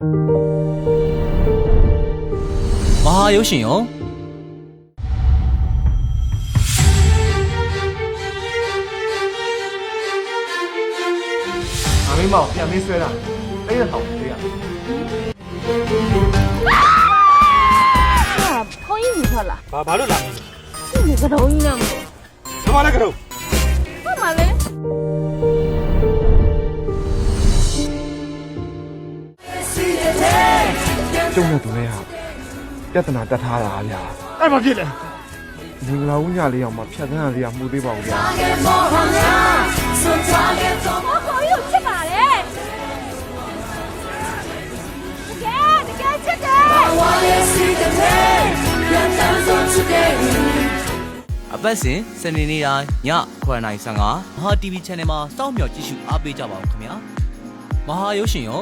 မဟာရုပ်ရှင်ရော ငါမိမောင်ပြန်ပြီးဆွဲတာအဲ့ဒါတော့တွေ့ရ ခေါင်းရင်းနေထွက်လာ ဘာလို့လာ ရှင်းနေကြတော့ကြီးနဲ့မို့ ဘာလဲကတော့ ဟုတ်ပါလေ ကျုံနဲ့သူနဲ့ဟာပြဿနာတက်ထားတာဗျာ အဲ့ဘာဖြစ်လဲ မင်္ဂလာဦးညလေးအောင်မှဖြတ်သန်းရလေးကမှုသေးပါဘူးဗျာ ခေါင်းရင်းကိုချစ်ပါလေတကယ်ချစ်တယ် အပတ်စဉ်စနေနေ့တိုင်းည9:55မဟာ TV Channel မှာစောင့်မျှော်ကြည့်ရှုအားပေးကြပါဦးခင်ဗျာမဟာရုပ်ရှင်ရော